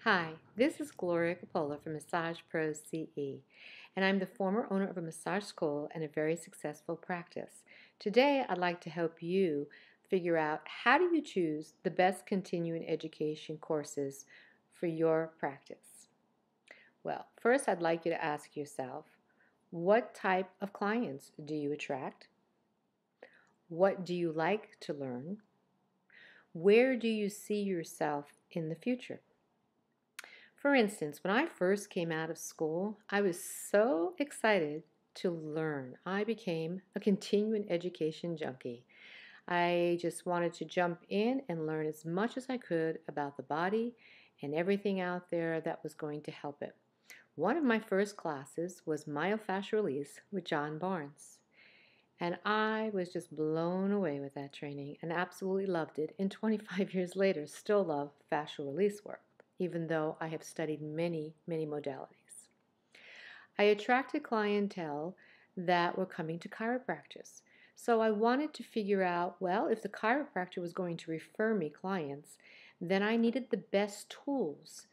Hi, this is Gloria Coppola from Massage Pros CE, and I'm the former owner of a massage school and a very successful practice. Today, I'd like to help you figure out how do you choose the best continuing education courses for your practice. Well, first, I'd like you to ask yourself, what type of clients do you attract? What do you like to learn? Where do you see yourself in the future? For instance, when I first came out of school, I was so excited to learn. I became a continuing education junkie. I just wanted to jump in and learn as much as I could about the body and everything out there that was going to help it. One of my first classes was myofascial release with John Barnes. And I was just blown away with that training and absolutely loved it. And 25 years later, still love fascial release work, even though I have studied many, many modalities. I attracted clientele that were coming to chiropractors. So I wanted to figure out, well, if the chiropractor was going to refer me clients, then I needed the best tools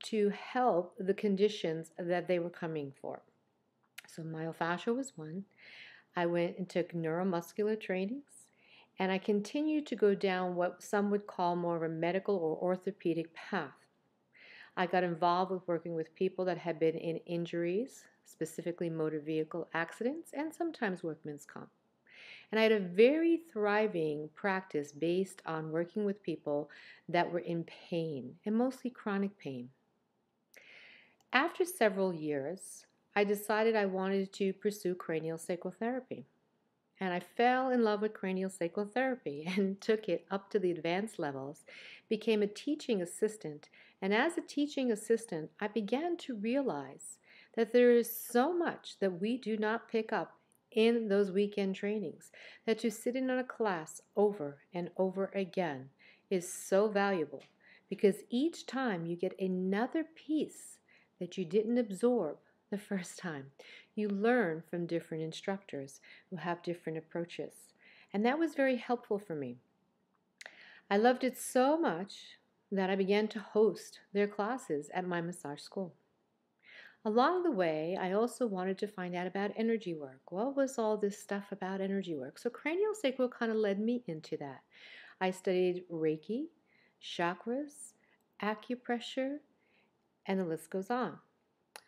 to help the conditions that they were coming for. So myofascial was one. I went and took neuromuscular trainings, and I continued to go down what some would call more of a medical or orthopedic path. I got involved with working with people that had been in injuries, specifically motor vehicle accidents, and sometimes workman's comp. And I had a very thriving practice based on working with people that were in pain, and mostly chronic pain. After several years, I decided I wanted to pursue cranial sacral therapy. And I fell in love with cranial sacral therapy and took it up to the advanced levels, became a teaching assistant, and as a teaching assistant, I began to realize that there is so much that we do not pick up in those weekend trainings, that to sit in on a class over and over again is so valuable because each time you get another piece that you didn't absorb the first time. You learn from different instructors who have different approaches. And that was very helpful for me. I loved it so much that I began to host their classes at my massage school. Along the way, I also wanted to find out about energy work. What was all this stuff about energy work? So cranial sacral kind of led me into that. I studied reiki, chakras, acupressure, and the list goes on.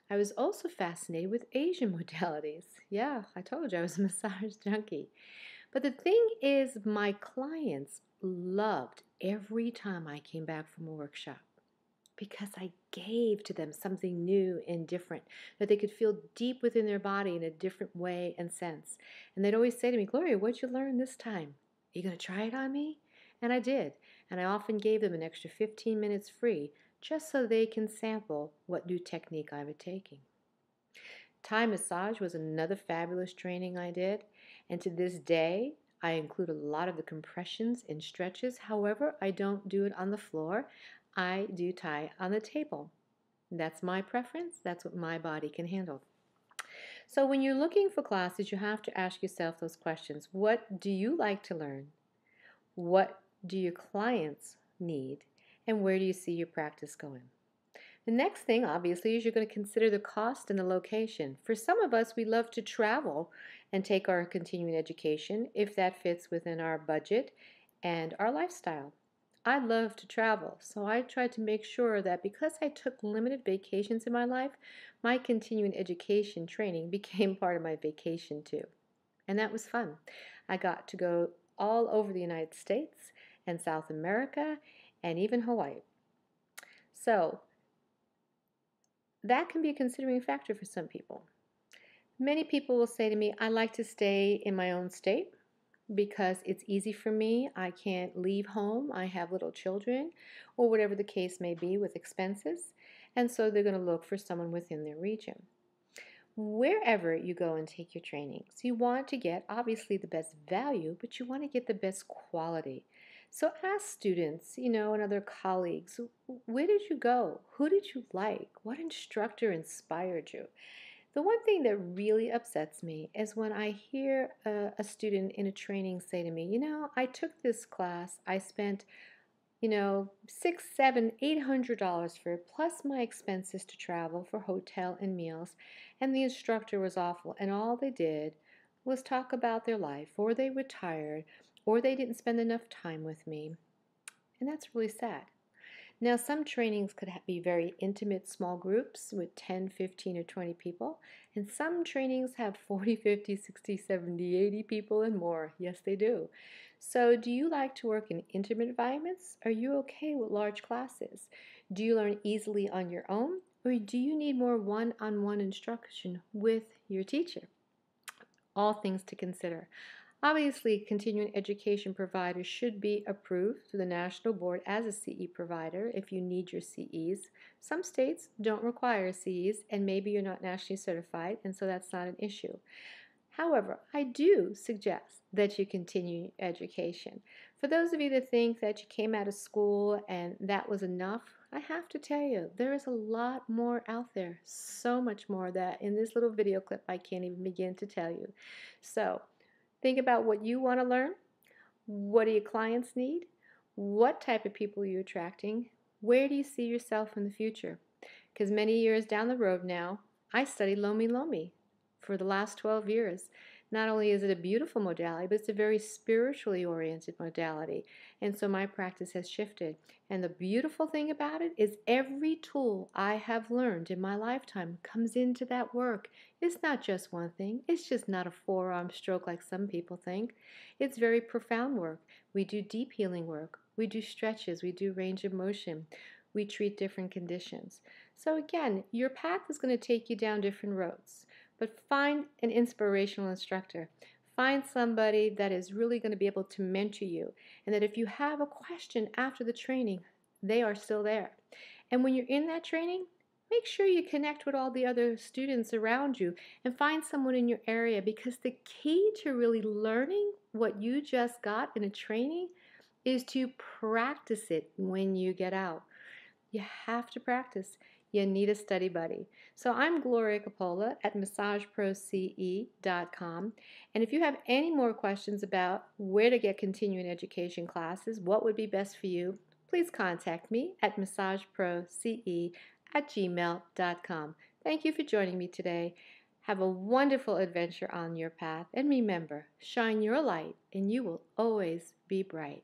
I was also fascinated with Asian modalities. Yeah, I told you I was a massage junkie. But the thing is, my clients loved every time I came back from a workshop because I gave to them something new and different that they could feel deep within their body in a different way and sense. And they'd always say to me, Gloria, what'd you learn this time? Are you going to try it on me? And I did. And I often gave them an extra 15 minutes free just so they can sample what new technique I was taking. Thai massage was another fabulous training I did, and to this day, I include a lot of the compressions and stretches. However, I don't do it on the floor. I do Thai on the table. That's my preference. That's what my body can handle. So when you're looking for classes, you have to ask yourself those questions. What do you like to learn? What do your clients need? And where do you see your practice going? The next thing, obviously, is you're going to consider the cost and the location. For some of us, we love to travel and take our continuing education if that fits within our budget and our lifestyle. I love to travel, so I tried to make sure that because I took limited vacations in my life, my continuing education training became part of my vacation too. And that was fun. I got to go all over the United States and South America and even Hawaii. So, that can be a considering factor for some people. Many people will say to me, I like to stay in my own state because it's easy for me. I can't leave home. I have little children, or whatever the case may be with expenses. And so they're going to look for someone within their region. Wherever you go and take your trainings, you want to get obviously the best value, but you want to get the best quality. So ask students, and other colleagues, where did you go? Who did you like? What instructor inspired you? The one thing that really upsets me is when I hear a student in a training say to me, I took this class, I spent $600, $700, $800 for it, plus my expenses to travel for hotel and meals. And the instructor was awful. And all they did was talk about their life, or they retired, or they didn't spend enough time with me. And that's really sad. Now, some trainings could be very intimate small groups with 10, 15, or 20 people, and some trainings have 40, 50, 60, 70, 80 people and more. Yes, they do. So, do you like to work in intimate environments? Are you okay with large classes? Do you learn easily on your own, or do you need more one-on-one instruction with your teacher? All things to consider. Obviously, continuing education providers should be approved through the National Board as a CE provider if you need your CEs. Some states don't require CEs, and maybe you're not nationally certified, and so that's not an issue. However, I do suggest that you continue education. For those of you that think that you came out of school and that was enough, I have to tell you, there is a lot more out there, so much more that in this little video clip I can't even begin to tell you. So, think about what you want to learn. What do your clients need? What type of people are you attracting? Where do you see yourself in the future? Because many years down the road now, I studied lomilomi for the last 12 years. Not only is it a beautiful modality, but it's a very spiritually oriented modality. And so my practice has shifted. And the beautiful thing about it is every tool I have learned in my lifetime comes into that work. It's not just one thing. It's just not a forearm stroke like some people think. It's very profound work. We do deep healing work. We do stretches. We do range of motion. We treat different conditions. So again, your path is going to take you down different roads. But find an inspirational instructor. Find somebody that is really going to be able to mentor you, and that if you have a question after the training, they are still there. And when you're in that training, make sure you connect with all the other students around you and find someone in your area, because the key to really learning what you just got in a training is to practice it when you get out. You have to practice. You need a study buddy. So I'm Gloria Coppola at massageprocE.com. And if you have any more questions about where to get continuing education classes, what would be best for you, please contact me at massageprocE@gmail.com. Thank you for joining me today. Have a wonderful adventure on your path. And remember, shine your light and you will always be bright.